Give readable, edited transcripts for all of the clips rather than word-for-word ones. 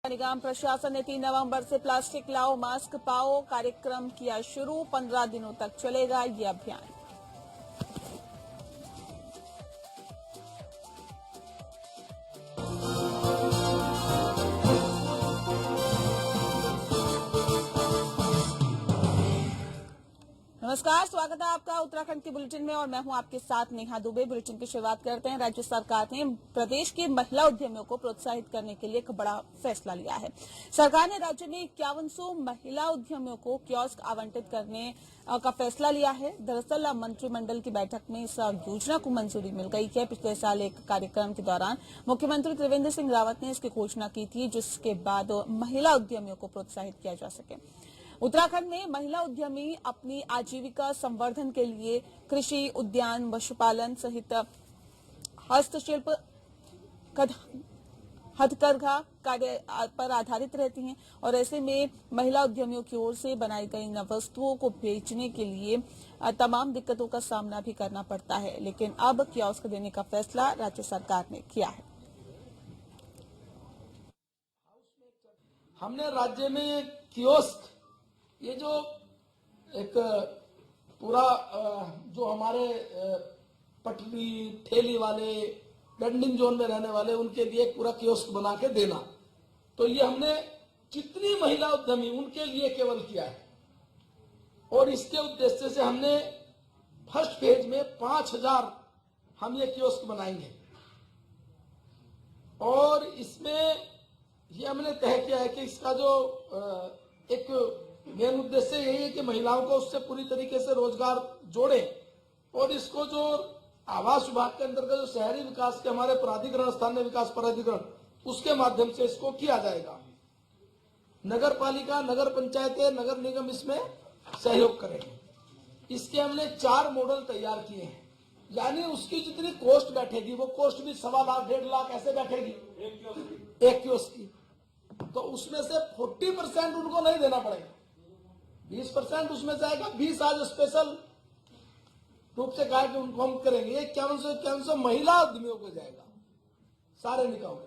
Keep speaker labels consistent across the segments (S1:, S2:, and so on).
S1: निगम प्रशासन ने 3 नवंबर से प्लास्टिक लाओ मास्क पाओ कार्यक्रम किया शुरू। 15 दिनों तक चलेगा ये अभियान। नमस्कार, स्वागत है आपका उत्तराखंड के बुलेटिन में और मैं हूं आपके साथ नेहा दुबे। बुलेटिन की शुरुआत करते हैं। राज्य सरकार ने प्रदेश के महिला उद्यमियों को प्रोत्साहित करने के लिए एक बड़ा फैसला लिया है। सरकार ने राज्य में 5100 महिला उद्यमियों को कियोस्क आवंटित करने का फैसला लिया है। दरअसल मंत्रिमंडल की बैठक में इस योजना को मंजूरी मिल गई है। पिछले साल एक कार्यक्रम के दौरान मुख्यमंत्री त्रिवेंद्र सिंह रावत ने इसकी घोषणा की थी, जिसके बाद महिला उद्यमियों को प्रोत्साहित किया जा सके। उत्तराखंड में महिला उद्यमी अपनी आजीविका संवर्धन के लिए कृषि, उद्यान, पशुपालन सहित हस्तशिल्प, हथकरघा कार्य पर आधारित रहती हैं और ऐसे में महिला उद्यमियों की ओर से बनाई गई इन वस्तुओं को बेचने के लिए तमाम दिक्कतों का सामना भी करना पड़ता है। लेकिन अब कियोस्क देने का फैसला राज्य सरकार ने किया है।
S2: हमने राज्य में कियोस्क, ये जो एक पूरा जो हमारे पटरी ठेली वाले वेंडिंग जोन में रहने वाले उनके लिए पूरा कियोस्क बना के देना, तो ये हमने जितनी महिला उद्यमी उनके लिए केवल किया है। और इसके उद्देश्य से हमने फर्स्ट फेज में 5000 हम ये कियोस्क बनाएंगे और इसमें ये हमने तय किया है कि इसका जो एक मेन उद्देश्य यही है कि महिलाओं को उससे पूरी तरीके से रोजगार जोड़े और इसको जो आवास विभाग के अंतर्गत जो शहरी विकास के हमारे प्राधिकरण, स्थानीय विकास प्राधिकरण, उसके माध्यम से इसको किया जाएगा। नगर पालिका, नगर पंचायतें, नगर निगम इसमें सहयोग करेंगे। इसके हमने 4 मॉडल तैयार किए हैं, यानी उसकी जितनी कॉस्ट बैठेगी वो कॉस्ट भी 1.25 लाख 1.5 लाख ऐसे बैठेगी एक कियोस्क की। तो उसमें से 40% उनको नहीं देना पड़ेगा, 20% उसमें से आएगा। 20 आज स्पेशल रूप से कहा कि उनको हम करेंगे। ये 5100 महिला उद्यमियों को जाएगा सारे निकायों में।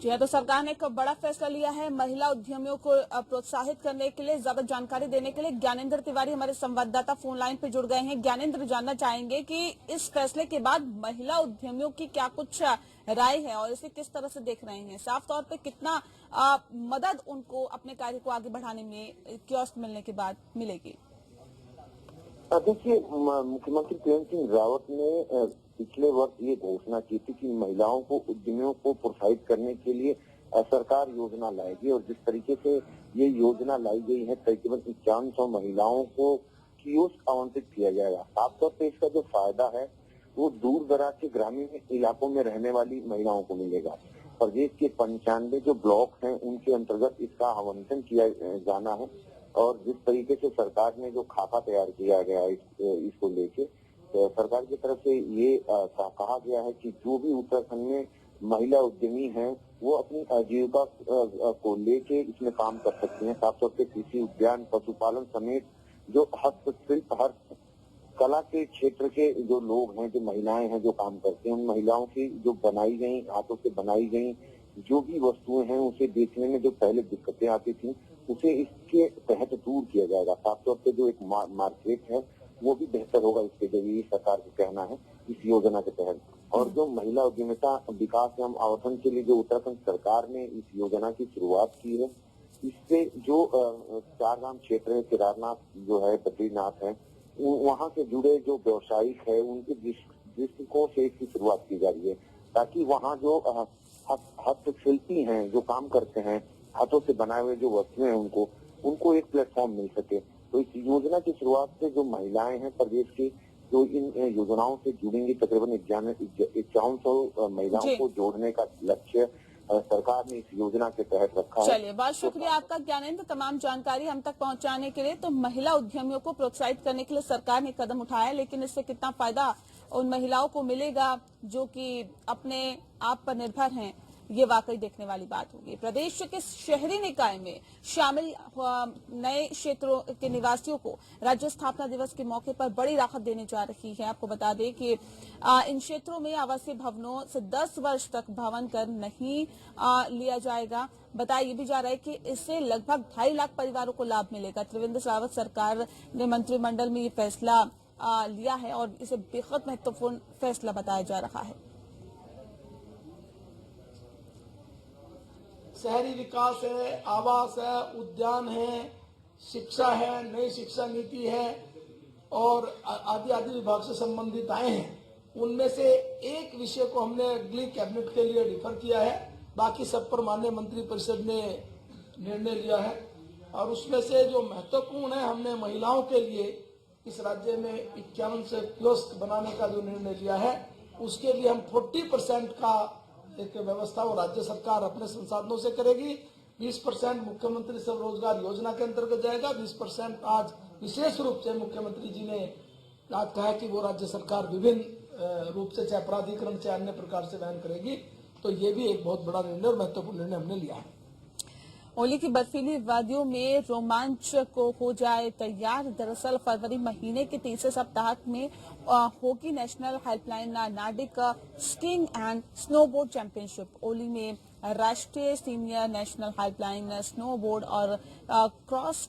S1: जी हाँ, तो सरकार ने एक बड़ा फैसला लिया है महिला उद्यमियों को प्रोत्साहित करने के लिए। ज्यादा जानकारी देने के लिए ज्ञानेंद्र तिवारी हमारे संवाददाता फोन लाइन पे जुड़ गए हैं। ज्ञानेंद्र, जानना चाहेंगे कि इस फैसले के बाद महिला उद्यमियों की क्या कुछ राय है और इसे किस तरह से देख रहे हैं? साफ तौर पे कितना मदद उनको अपने कार्य को आगे बढ़ाने में कियोस्क मिलने के बाद मिलेगी?
S3: देखिए, मुख्यमंत्री त्रिवेंद्र सिंह रावत ने पिछले वर्ष ये घोषणा की थी कि महिलाओं को, उद्यमियों को प्रोत्साहित करने के लिए सरकार योजना लाएगी और जिस तरीके से ये योजना लाई गई है, तकरीबन 5100 महिलाओं को कियोस्क आवंटित किया जाएगा। खासतौर पर इसका जो फायदा है वो दूर दराज के ग्रामीण इलाकों में रहने वाली महिलाओं को मिलेगा। प्रदेश के 95 जो ब्लॉक हैं उनके अंतर्गत इसका आवंटन किया जाना है और जिस तरीके से सरकार ने जो खाका तैयार किया गया है इसको लेके, तो सरकार की तरफ से ये कहा गया है कि जो भी उत्तराखंड में महिला उद्यमी हैं वो अपनी आजीविका को लेके इसमें काम कर सकती हैं। खासतौर पे कृषि, उद्यान, पशुपालन समेत जो हस्तशिल्प, हर कला के क्षेत्र के जो लोग हैं, जो महिलाएं हैं जो काम करते हैं, उन महिलाओं की जो बनाई गई, हाथों से बनाई गई जो भी वस्तुएं हैं उसे बेचने में जो पहले दिक्कतें आती थी उसे इसके तहत दूर किया जाएगा। खासतौर पे जो एक मार्केट है वो भी बेहतर होगा इसके जरिए, सरकार का कहना है इस योजना के तहत। और जो महिला उद्यमिता विकास एवं आवंटन के लिए जो उत्तराखंड सरकार ने इस योजना की शुरुआत की है, इससे जो 4 धाम क्षेत्र है, केदारनाथ जो है, बद्रीनाथ है, वहाँ से जुड़े जो व्यवसायिक है उनके दृष्टिकोण से इसकी शुरुआत की जा रही है ताकि वहाँ जो हस्तशिल्पी हैं, जो काम करते हैं, हाथों से बनाए हुए जो वस्तुएं हैं, उनको एक प्लेटफॉर्म मिल सके। तो इस योजना की शुरुआत से जो महिलाएं हैं प्रदेश की, जो इन योजनाओं से जुड़ेंगी, तकरीबन 5100 महिलाओं को जोड़ने का लक्ष्य सरकार ने इस योजना के तहत रखा है।
S1: चलिए, बहुत शुक्रिया आपका ज्ञानेंद्र, तमाम जानकारी हम तक पहुंचाने के लिए। तो महिला उद्यमियों को प्रोत्साहित करने के लिए सरकार ने कदम उठाया, लेकिन इससे कितना फायदा उन महिलाओं को मिलेगा जो कि अपने आप पर निर्भर हैं, ये वाकई देखने वाली बात होगी। प्रदेश के शहरी निकाय में शामिल नए क्षेत्रों के निवासियों को राज्य स्थापना दिवस के मौके पर बड़ी राहत देने जा रही है। आपको बता दें कि इन क्षेत्रों में आवासीय भवनों से 10 वर्ष तक भवन कर नहीं लिया जाएगा। बताया ये भी जा रहा है कि इससे लगभग 2.5 लाख परिवारों को लाभ मिलेगा। त्रिवेंद्र रावत सरकार ने मंत्रिमंडल में ये फैसला लिया है और इसे बेहद महत्वपूर्ण फैसला बताया जा रहा है।
S2: शहरी विकास है, आवास है, उद्यान है, शिक्षा है, नई शिक्षा नीति है और आदि आदि विभाग से संबंधित आए हैं। उनमें से एक विषय को हमने अगली कैबिनेट के लिए रिफर किया है, बाकी सब पर माननीय मंत्रिपरिषद ने निर्णय लिया है। और उसमें से जो महत्वपूर्ण है, हमने महिलाओं के लिए इस राज्य में 51 से प्लस बनाने का जो निर्णय लिया है, उसके लिए हम 40% का एक व्यवस्था वो राज्य सरकार अपने संसाधनों से करेगी। 20% मुख्यमंत्री स्वरोजगार योजना के अंतर्गत जाएगा। 20% आज विशेष रूप से मुख्यमंत्री जी ने आज कहा कि वो राज्य सरकार विभिन्न रूप से चाहे प्राधिकरण चाहे अन्य प्रकार से वहन करेगी। तो ये भी एक बहुत बड़ा निर्णय और महत्वपूर्ण निर्णय हमने लिया है।
S1: ओली की बर्फीली वादियों में रोमांच को हो जाए तैयार। दरअसल फरवरी महीने के तीसरे सप्ताह में होगी national helpline nordic skiing and snowboard championship. Auli में राष्ट्रीय सीनियर नेशनल हेल्पलाइन स्नोबोर्ड और क्रॉस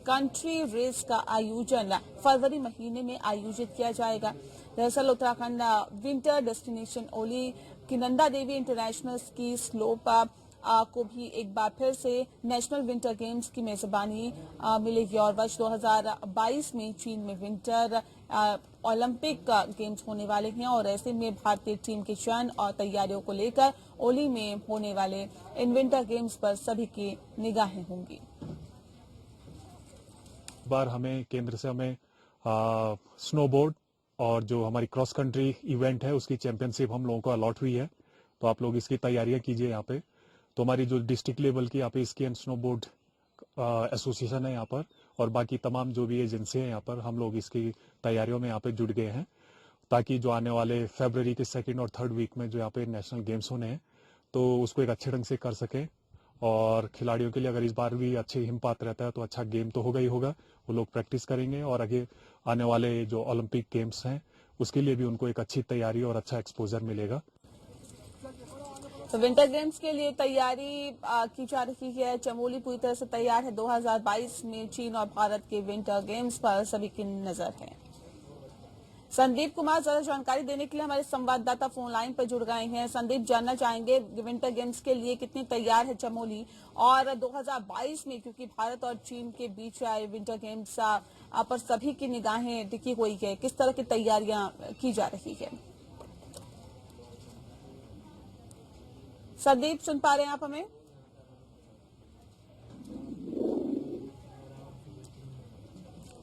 S1: कंट्री रेस का आयोजन फरवरी महीने में आयोजित किया जाएगा। दरअसल उत्तराखंड विंटर डेस्टिनेशन ओली की Nanda Devi international ski slope को भी एक बार फिर से नेशनल विंटर गेम्स की मेजबानी मिलेगी और वर्ष 2022 में चीन में विंटर ओलंपिक गेम्स होने वाले हैं और ऐसे में भारतीय टीम के चयन और तैयारियों को लेकर ओली में होने वाले इन विंटर गेम्स पर सभी की निगाहें होंगी।
S4: बार हमें केंद्र से हमें स्नोबोर्ड और जो हमारी क्रॉस कंट्री इवेंट है उसकी चैंपियनशिप हम लोगों को अलॉट हुई है। तो आप लोग इसकी तैयारियां कीजिए यहाँ पे। तो हमारी जो डिस्ट्रिक्ट लेवल की यहाँ पे स्की एंड स्नोबोर्ड एसोसिएशन है यहाँ पर और बाकी तमाम जो भी एजेंसी है यहाँ पर, हम लोग इसकी तैयारियों में यहाँ पे जुट गए हैं ताकि जो आने वाले फरवरी के 2nd और 3rd वीक में जो यहाँ पे नेशनल गेम्स होने हैं तो उसको एक अच्छे ढंग से कर सके। और खिलाड़ियों के लिए अगर इस बार भी अच्छे हिमपात रहता है तो अच्छा गेम तो होगा ही होगा। वो लोग प्रैक्टिस करेंगे और आगे आने वाले जो ओलंपिक गेम्स हैं उसके लिए भी उनको एक अच्छी तैयारी और अच्छा एक्सपोजर मिलेगा।
S1: तो विंटर गेम्स के लिए तैयारी की जा रही है। चमोली पूरी तरह से तैयार है। 2022 में चीन और भारत के विंटर गेम्स पर सभी की नजर है। संदीप कुमार ज्यादा जानकारी देने के लिए हमारे संवाददाता फोन लाइन पर जुड़ गए हैं। संदीप, जानना चाहेंगे विंटर गेम्स के लिए कितनी तैयार है चमोली और 2022 में क्योंकि भारत और चीन के बीच आए विंटर गेम्स पर सभी की निगाहें टिकी हुई है, किस तरह की तैयारियां की जा रही है? संदीप, सुन पा रहे हैं आप हमें?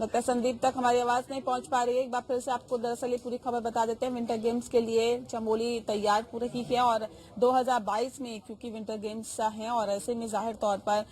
S1: लगता है संदीप तक हमारी आवाज नहीं पहुंच पा रही है। एक बार फिर से आपको दरअसल ये पूरी खबर बता देते हैं। विंटर गेम्स के लिए चमोली तैयार हो रही है और 2022 में क्योंकि विंटर गेम्स हैं और ऐसे में जाहिर तौर पर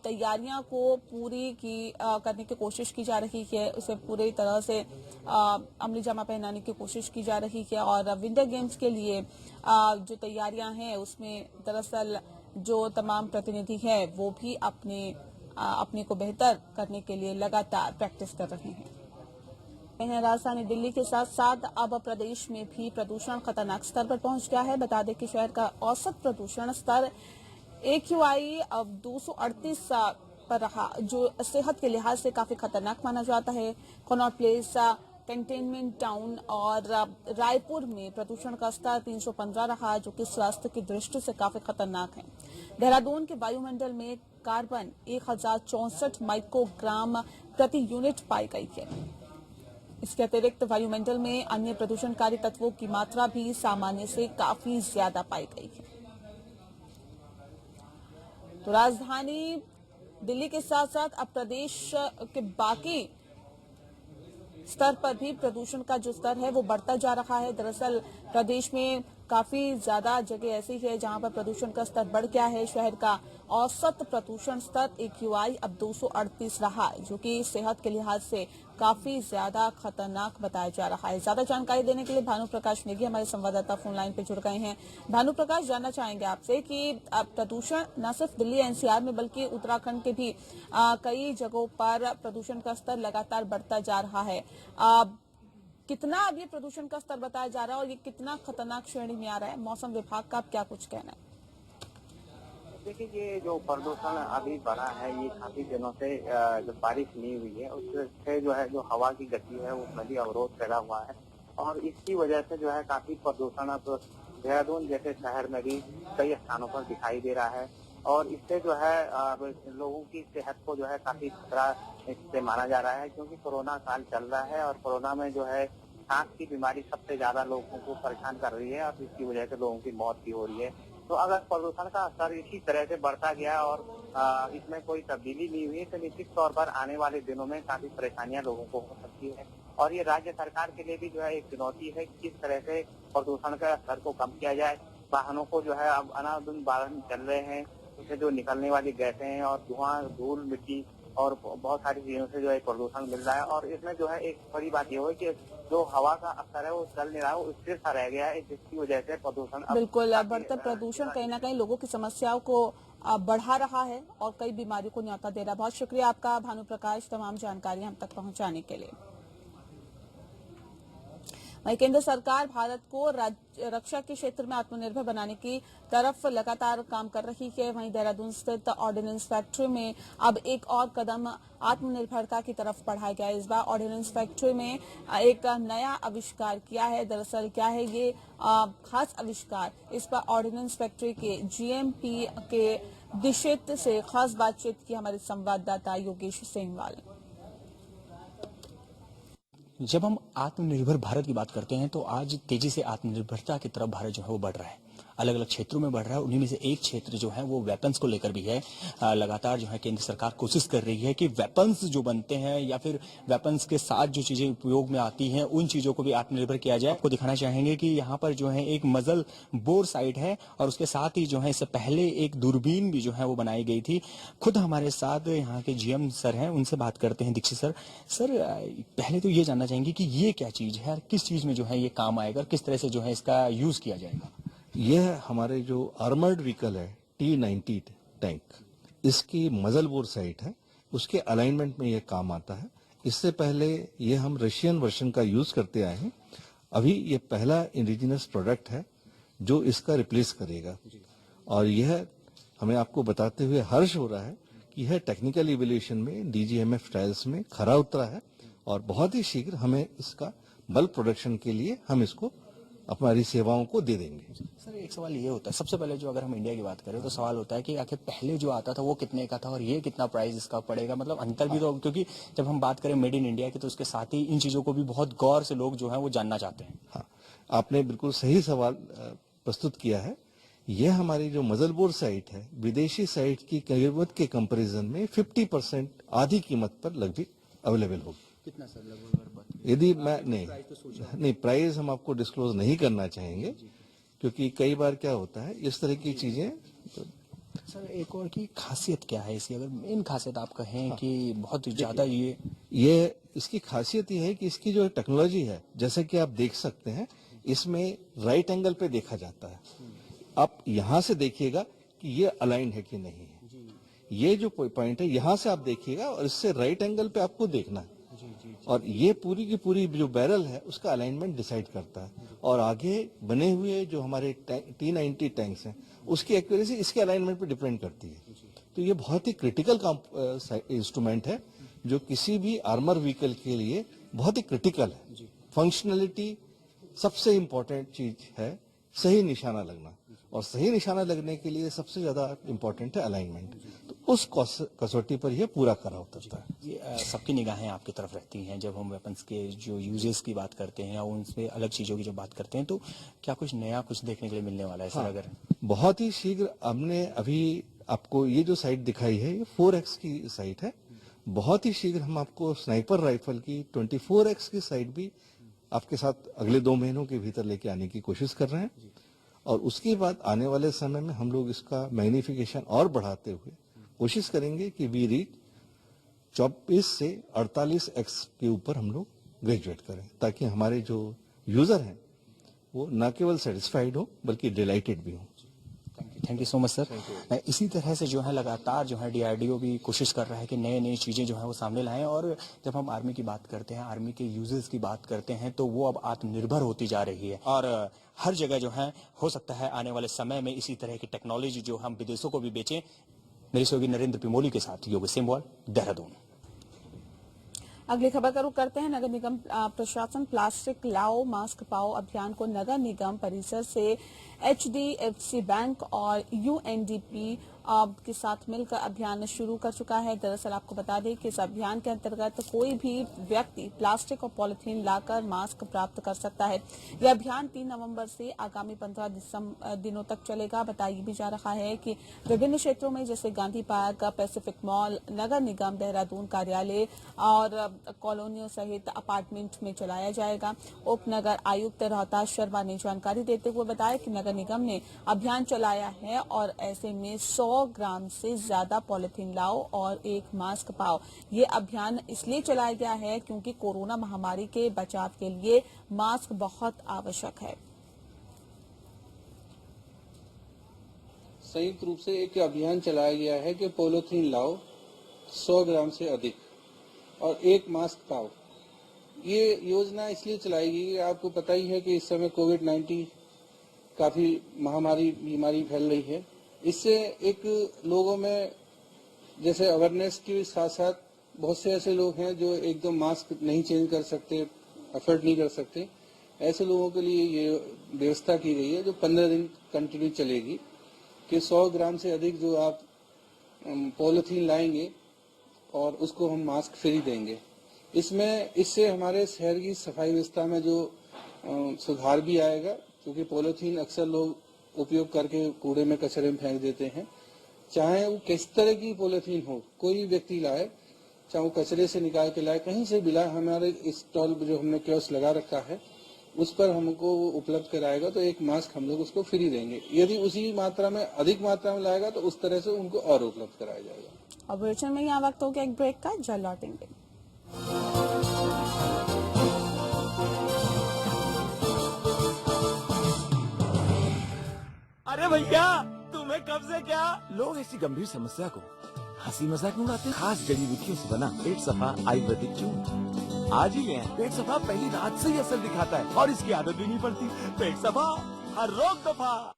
S1: तैयारियां को पूरी करने की कोशिश की जा रही है, उसे पूरी तरह से अमली जामा पहनाने की कोशिश की जा रही है। और विंटर गेम्स के लिए जो तैयारियां हैं उसमें दरअसल जो तमाम प्रतिनिधि है वो भी अपने को बेहतर करने के लिए लगातार प्रैक्टिस कर रहे हैं। राजधानी दिल्ली के साथ साथ अब प्रदेश में भी प्रदूषण खतरनाक स्तर पर पहुंच गया है। बता दें कि शहर का औसत प्रदूषण स्तर AQI अब 238 पर रहा, जो सेहत के लिहाज से काफी खतरनाक माना जाता है। कनॉट प्लेस, कंटेनमेंट टाउन और रायपुर में प्रदूषण का स्तर 315 रहा, जो कि स्वास्थ्य की दृष्टि से काफी खतरनाक है। देहरादून के वायुमंडल में कार्बन 1064 माइक्रोग्राम प्रति यूनिट पाई गई है। इसके अतिरिक्त वायुमंडल में अन्य प्रदूषणकारी तत्वों की मात्रा भी सामान्य से काफी ज्यादा पाई गई है। तो राजधानी दिल्ली के साथ साथ अब प्रदेश के बाकी स्तर पर भी प्रदूषण का जो स्तर है वो बढ़ता जा रहा है। दरअसल प्रदेश में काफी ज्यादा जगह ऐसी है जहां पर प्रदूषण का स्तर बढ़ गया है। शहर का औसत प्रदूषण स्तर AQI अब 238 रहा है, जो कि सेहत के लिहाज से काफी ज्यादा खतरनाक बताया जा रहा है। ज्यादा जानकारी देने के लिए भानु प्रकाश नेगी हमारे संवाददाता फोन लाइन पे जुड़ गए हैं। भानु प्रकाश, जानना चाहेंगे आपसे कि प्रदूषण न सिर्फ दिल्ली NCR में बल्कि उत्तराखंड के भी कई जगहों पर प्रदूषण का स्तर लगातार बढ़ता जा रहा है। कितना अब ये प्रदूषण का स्तर बताया जा रहा है और ये कितना खतरनाक श्रेणी में आ रहा है? मौसम विभाग का अब क्या कुछ कहना है?
S5: देखिए, ये जो प्रदूषण अभी बढ़ा है, ये काफी दिनों से जो बारिश नहीं हुई है उससे जो है, जो हवा की गति है उसमें भी अवरोध पैदा हुआ है और इसकी वजह से जो है काफी प्रदूषण अब देहरादून जैसे शहर में भी कई स्थानों पर दिखाई दे रहा है और इससे जो है लोगों की सेहत को जो है काफी खतरा इससे माना जा रहा है, क्योंकि कोरोना काल चल रहा है और कोरोना में जो है सांस की बीमारी सबसे ज्यादा लोगों को परेशान कर रही है और इसकी वजह से लोगों की मौत भी हो रही है। तो अगर प्रदूषण का स्तर इसी तरह से बढ़ता गया और इसमें कोई तब्दीली नहीं हुई तो निश्चित तौर पर आने वाले दिनों में काफी परेशानियां लोगों को हो सकती है और ये राज्य सरकार के लिए भी जो है एक चुनौती है कि किस तरह से प्रदूषण का स्तर को कम किया जाए। वाहनों को जो है अब अनाधुन वाहन चल रहे हैं, उससे जो निकलने वाली गैसें हैं और धुआं, धूल, मिट्टी और बहुत सारी चीजों से जो है प्रदूषण मिल रहा है और इसमें जो है एक बड़ी बात ये हो कि जो हवा का स्तर है वो चल नहीं रहा है, वो स्थिर सा रह गया है, जिसकी वजह से प्रदूषण
S1: बिल्कुल बढ़ता प्रदूषण कहीं ना कहीं लोगों की समस्याओं को बढ़ा रहा है और कई बीमारियों को न्योता दे रहा है। बहुत शुक्रिया आपका भानु प्रकाश, तमाम जानकारी हम तक पहुंचाने के लिए। वहीं केंद्र सरकार भारत को रक्षा के क्षेत्र में आत्मनिर्भर बनाने की तरफ लगातार काम कर रही है। वहीं देहरादून स्थित ऑर्डिनेंस फैक्ट्री में अब एक और कदम आत्मनिर्भरता की तरफ बढ़ाया गया है। इस बार ऑर्डिनेंस फैक्ट्री में एक नया आविष्कार किया है। दरअसल क्या है ये खास आविष्कार? इस बार ऑर्डिनेंस फैक्ट्री के GMP के दिशित से खास बातचीत की हमारे संवाददाता योगेश सेमवाल ने।
S6: जब हम आत्मनिर्भर भारत की बात करते हैं तो आज तेजी से आत्मनिर्भरता की तरफ भारत जो है वो बढ़ रहा है, अलग अलग क्षेत्रों में बढ़ रहा है। उन्हीं में से एक क्षेत्र जो है वो वेपन्स को लेकर भी है। लगातार जो है केंद्र सरकार कोशिश कर रही है कि वेपन्स जो बनते हैं या फिर वेपन्स के साथ जो चीजें उपयोग में आती हैं उन चीजों को भी आत्मनिर्भर किया जाए। आपको दिखाना चाहेंगे कि यहाँ पर जो है एक मजल बोर साइट है और उसके साथ ही जो है इससे पहले एक दूरबीन भी जो है वो बनाई गई थी। खुद हमारे साथ यहाँ के GM सर हैं, उनसे बात करते हैं। दीक्षित सर, पहले तो ये जानना चाहेंगे कि ये क्या चीज है, किस चीज में जो है ये काम आएगा, किस तरह से जो है इसका यूज किया जाएगा?
S7: यह हमारे जो आर्मर्ड व्हीकल है T-90 टैंक, इसकी मजल बोर साइट है, उसके अलाइनमेंट में यह काम आता है। इससे पहले ये हम रशियन वर्जन का यूज करते आए हैं। अभी ये पहला इंडिजिनस प्रोडक्ट है जो इसका रिप्लेस करेगा और यह हमें आपको बताते हुए हर्ष हो रहा है कि यह टेक्निकल इवैल्यूएशन में DGMF ट्रायल्स में खरा उतरा है और बहुत ही शीघ्र हमें इसका बल्क प्रोडक्शन के लिए हम इसको हमारी सेवाओं को दे देंगे।
S6: सर, एक सवाल ये होता है, सबसे पहले जो अगर हम इंडिया की बात करें तो सवाल होता है कि आखिर पहले जो आता था वो कितने का था और ये कितना प्राइस इसका पड़ेगा, मतलब अंतर भी तो, क्योंकि जब हम बात करें मेड इन इंडिया की तो उसके साथ ही इन चीजों को भी बहुत गौर से लोग जो है वो जानना चाहते हैं।
S7: हाँ, आपने बिल्कुल सही सवाल प्रस्तुत किया है। यह हमारी जो मजल बोर साइट है विदेशी साइट की कीमत के कंपैरिजन में 50% आधी कीमत पर लगभग अवेलेबल होगी।
S6: कितना सर लगभग?
S7: यदि मैं नहीं प्राइस हम आपको डिस्क्लोज नहीं करना चाहेंगे क्योंकि कई बार क्या होता है इस तरह की चीजें।
S6: सर, एक और की खासियत क्या है इसकी, अगर मेन खासियत आप कहें कि बहुत ज्यादा
S7: ये इसकी खासियत ये है कि इसकी जो टेक्नोलॉजी है, जैसे कि आप देख सकते हैं, इसमें राइट एंगल पे देखा जाता है। आप यहाँ से देखिएगा कि ये अलाइंड है कि नहीं है। ये जो पॉइंट है यहाँ से आप देखिएगा और इससे राइट एंगल पे आपको देखना है और ये पूरी की पूरी जो बैरल है उसका अलाइनमेंट डिसाइड करता है और आगे बने हुए जो हमारे T-90 टैंक्स हैं उसकी एक्यूरेसी इसके अलाइनमेंट पे डिपेंड करती है। तो ये बहुत ही क्रिटिकल इंस्ट्रूमेंट है जो किसी भी आर्मर व्हीकल के लिए बहुत ही क्रिटिकल है। फंक्शनलिटी सबसे इंपॉर्टेंट चीज है, सही निशाना लगना, और सही निशाना लगने के लिए सबसे ज्यादा इम्पोर्टेंट है अलाइनमेंट। तो उस कसौटी पर यह पूरा खरा उतरता है।
S6: ये सबकी निगाहें आपकी तरफ रहती हैं जब हम वेपन्स के जो यूजेस की बात करते हैं या उनसे अलग चीजों की जो बात करते हैं, तो क्या कुछ नया कुछ देखने के लिए मिलने वाला है सर? अगर
S7: बहुत ही शीघ्र हमने अभी आपको ये जो साइट दिखाई है ये 4X की साइट है। बहुत ही शीघ्र हम आपको स्नाइपर राइफल की 24X की साइट भी आपके साथ अगले 2 महीनों के भीतर लेके आने की कोशिश कर रहे हैं और उसके बाद आने वाले समय में हम लोग इसका मैग्निफिकेशन और बढ़ाते हुए कोशिश करेंगे कि वी रीच 24 से 48x के ऊपर हम लोग ग्रेजुएट करें, ताकि हमारे जो यूजर हैं वो न केवल सेटिस्फाइड हो बल्कि डिलाइटेड भी हो।
S6: Thank you so much sir. इसी तरह से जो है लगातार जो है डीआरडीओ भी कोशिश कर रहा है कि नए नई चीज़ें जो है वो सामने लाएं, और जब हम आर्मी की बात करते हैं, आर्मी के यूजर्स की बात करते हैं, तो वो अब आत्मनिर्भर होती जा रही है और हर जगह जो है हो सकता है आने वाले समय में इसी तरह की टेक्नोलॉजी जो हम विदेशों को भी बेचें। मेरी सहयोगी नरेंद्र पिमोली के साथ योगेश सेमवाल, देहरादून।
S1: अगली खबर का रुख करते हैं। नगर निगम प्रशासन प्लास्टिक लाओ मास्क पाओ अभियान को नगर निगम परिसर से HDFC बैंक और UNDP के साथ मिलकर अभियान शुरू कर चुका है। दरअसल आपको बता दें कि इस अभियान के अंतर्गत कोई भी व्यक्ति प्लास्टिक और पॉलिथीन लाकर मास्क प्राप्त कर सकता है। यह अभियान 3 नवंबर से आगामी 15 दिनों तक चलेगा। बताया भी जा रहा है कि विभिन्न क्षेत्रों में जैसे गांधी पार्क, पैसिफिक मॉल, नगर निगम देहरादून कार्यालय और कॉलोनियों सहित अपार्टमेंट में चलाया जाएगा। उप नगर आयुक्त रोहतास शर्मा ने जानकारी देते हुए बताया कि नगर निगम ने अभियान चलाया है और ऐसे में 100 ग्राम से ज्यादा पॉलिथीन लाओ और एक मास्क पाओ। ये अभियान इसलिए चलाया गया है क्योंकि कोरोना महामारी के बचाव के लिए मास्क बहुत आवश्यक है।
S8: संयुक्त रूप से एक अभियान चलाया गया है कि पॉलिथीन लाओ 100 ग्राम से अधिक और एक मास्क पाओ। ये योजना इसलिए चलाई गई, आपको पता ही है कि इस समय कोविड-19 काफी महामारी बीमारी फैल रही है। इससे एक लोगों में जैसे अवेयरनेस के साथ साथ बहुत से ऐसे लोग हैं जो एकदम मास्क नहीं चेंज कर सकते, अफोर्ड नहीं कर सकते। ऐसे लोगों के लिए ये व्यवस्था की गई है जो 15 दिन कंटिन्यू चलेगी कि 100 ग्राम से अधिक जो आप पॉलिथीन लाएंगे और उसको हम मास्क फ्री देंगे। इससे हमारे शहर की सफाई व्यवस्था में जो सुधार भी आएगा, क्योंकि पॉलिथीन अक्सर लोग उपयोग करके कूड़े में कचरे में फेंक देते हैं। चाहे वो किस तरह की पॉलिथीन हो, कोई भी व्यक्ति लाए, चाहे वो कचरे से निकाल के लाए, कहीं से भी लाए, हमारे स्टॉल जो हमने कियोस्क लगा रखा है उस पर हमको उपलब्ध कराएगा तो एक मास्क हम लोग उसको फ्री देंगे। यदि उसी मात्रा में अधिक मात्रा में लाएगा तो उस तरह से उनको और उपलब्ध कराया जाएगा।
S1: और बुलेटिन में यहाँ वक्त हो गया एक ब्रेक का, जल्द लौटेंगे।
S9: अरे भैया, तुम्हें कब से क्या? लोग ऐसी गंभीर समस्या को हंसी मजाक में उड़ाते हैं। खास जड़ी बूटियों से बना पेट सफा आयुर्वेदिक चूर्ण आज ही लें। पेट सफा पहली रात से ही असर दिखाता है और इसकी आदत भी नहीं पड़ती। पेट सफा, हर रोग दफा।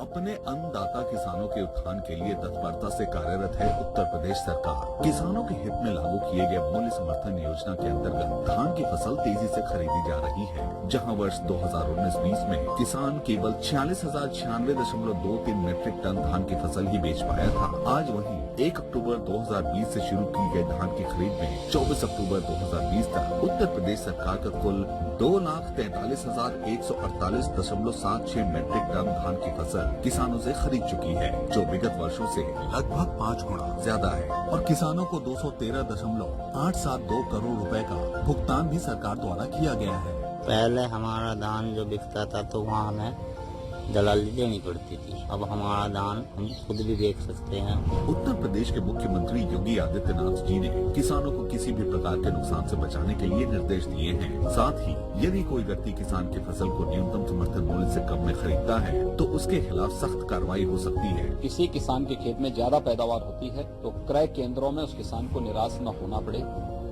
S10: अपने अन्नदाता किसानों के उत्थान के लिए तत्परता से कार्यरत है उत्तर प्रदेश सरकार। किसानों के हित में लागू किए गए मूल्य समर्थन योजना के अंतर्गत धान की फसल तेजी से खरीदी जा रही है। जहां वर्ष 2019-20 में किसान केवल 46,096.23 मीट्रिक टन धान की फसल ही बेच पाया था, आज वहीं 1 अक्टूबर 2020 से शुरू की गई धान की खरीद में 24 अक्टूबर 2020 तक उत्तर प्रदेश सरकार का कुल 2,43,148.76 मीट्रिक टन धान की फसल किसानों से खरीद चुकी है, जो विगत वर्षों से लगभग 5 गुना ज्यादा है। और किसानों को 213.872 करोड़ रुपए का भुगतान भी सरकार द्वारा किया गया है।
S11: पहले हमारा धान जो बिकता था तो वहाँ हमें दलाली देनी पड़ती थी, अब हमारा धान हम खुद भी बेच सकते हैं।
S10: उत्तर प्रदेश के मुख्यमंत्री योगी आदित्यनाथ जी ने किसानों को किसी भी प्रकार के नुकसान से बचाने के लिए निर्देश दिए हैं। साथ ही यदि कोई व्यक्ति किसान की फसल को न्यूनतम समर्थन मूल्य से कम में खरीदता है तो उसके खिलाफ सख्त कार्रवाई हो सकती है।
S12: किसी किसान के खेत में ज्यादा पैदावार होती है तो क्रय केंद्रों में उस किसान को निराश न होना पड़े,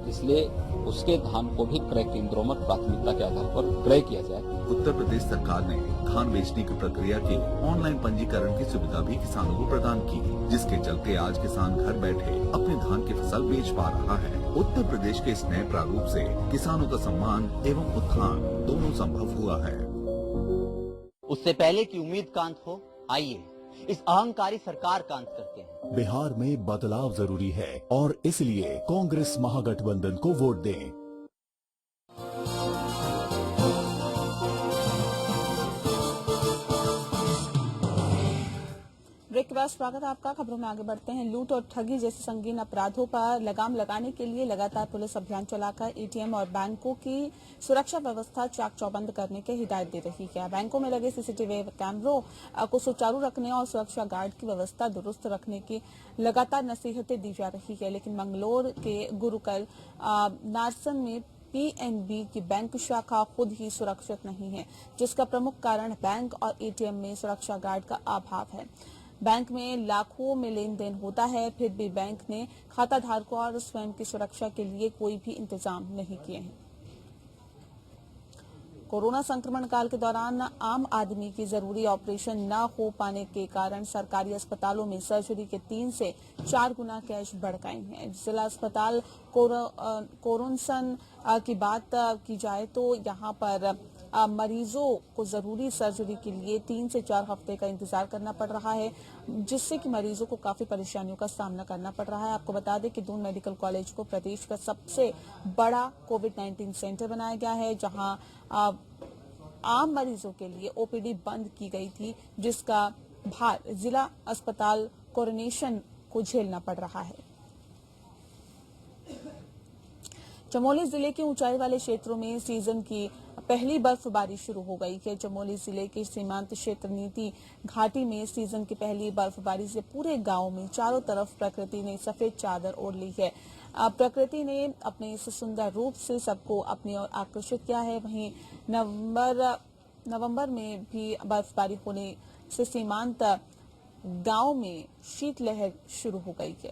S12: इसलिए उसके धान को भी क्रय केंद्रों में प्राथमिकता के आधार पर क्रय किया जाए।
S10: उत्तर प्रदेश सरकार ने धान बेचने की प्रक्रिया के ऑनलाइन पंजीकरण की सुविधा भी किसानों को प्रदान की, जिसके चलते आज किसान घर बैठे अपने धान की फसल बेच पा रहा है। उत्तर प्रदेश के इस नए प्रारूप से किसानों का सम्मान एवं उत्थान दोनों संभव हुआ है।
S11: उससे पहले की उम्मीद का अंत हो, आइए इस अहंकारी सरकार का अंत करते हैं।
S9: बिहार में बदलाव जरूरी है और इसलिए कांग्रेस महागठबंधन को वोट दें।
S1: ब्रेक ब्रेक के बाद स्वागत है आपका। खबरों में आगे बढ़ते हैं। लूट और ठगी जैसे संगीन अपराधों पर लगाम लगाने के लिए लगातार पुलिस अभियान चलाकर एटीएम और बैंकों की सुरक्षा व्यवस्था चाक चौबंद करने की हिदायत दे रही है। बैंकों में लगे सीसीटीवी कैमरों को सुचारू रखने और सुरक्षा गार्ड की व्यवस्था दुरुस्त रखने की लगातार नसीहतें दी जा रही है। लेकिन मंगलोर के गुरुकुल नारसन में पीएनबी की बैंक शाखा खुद ही सुरक्षित नहीं है, जिसका प्रमुख कारण बैंक और एटीएम में सुरक्षा गार्ड का अभाव है। बैंक में लाखों में लेन देन होता है, फिर भी बैंक ने खाता धारकों और स्वयं की सुरक्षा के लिए कोई भी इंतजाम नहीं किए हैं। कोरोना संक्रमण काल के दौरान आम आदमी की जरूरी ऑपरेशन न हो पाने के कारण सरकारी अस्पतालों में सर्जरी के 3 से 4 गुना कैश बढ़ गए हैं। जिला अस्पताल कोरोनसन की बात की जाए तो यहां पर मरीजों को जरूरी सर्जरी के लिए 3 से 4 हफ्ते का इंतजार करना पड़ रहा है, जिससे कि मरीजों को काफी परेशानियों का सामना करना पड़ रहा है। आपको बता दें कि दून मेडिकल कॉलेज को प्रदेश का सबसे बड़ा कोविड-19 सेंटर बनाया गया है, जहां आम मरीजों के लिए ओपीडी बंद की गई थी, जिसका भार जिला अस्पताल कोरोनेशन को झेलना पड़ रहा है। चमोली जिले के ऊंचाई वाले क्षेत्रों में सीजन की पहली बर्फबारी शुरू हो गई है। चमोली जिले के सीमांत क्षेत्र नीति घाटी में सीजन की पहली बर्फबारी से पूरे गांव में चारों तरफ प्रकृति ने सफेद चादर ओढ़ ली है। प्रकृति ने अपने इस सुंदर रूप से सबको अपनी ओर आकर्षित किया है। वहीं नवंबर में भी बर्फबारी होने से सीमांत गांव में शीतलहर शुरू हो गई है।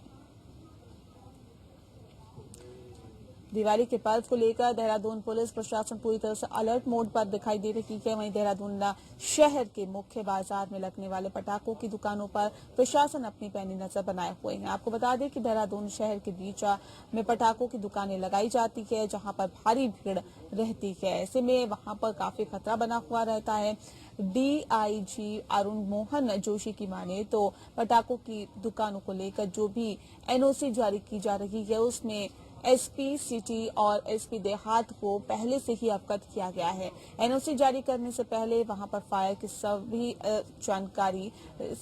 S1: दिवाली के पर्व को लेकर देहरादून पुलिस प्रशासन पूरी तरह से अलर्ट मोड पर दिखाई दे रही है। वहीं देहरादून शहर के मुख्य बाजार में लगने वाले पटाखों की दुकानों पर प्रशासन अपनी पैनी नजर बनाए हुए है। आपको बता दें कि देहरादून शहर के बीच में पटाखों की दुकानें लगाई जाती है, जहां पर भारी भीड़ रहती है। ऐसे में वहां पर काफी खतरा बना हुआ रहता है। डीआईजी अरुण मोहन जोशी की माने तो पटाखों की दुकानों को लेकर जो भी एनओसी जारी की जा रही है, उसमें एसपी सिटी और एसपी देहात को पहले से ही अवगत किया गया है। एनओसी जारी करने से पहले वहां पर फायर की सभी जानकारी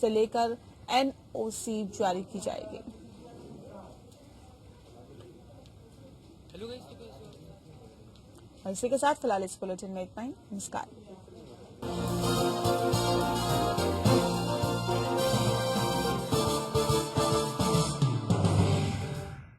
S1: से लेकर एनओसी जारी की जाएगी। इसी के साथ फिलहाल इस बुलेटिन में इतना ही। नमस्कार।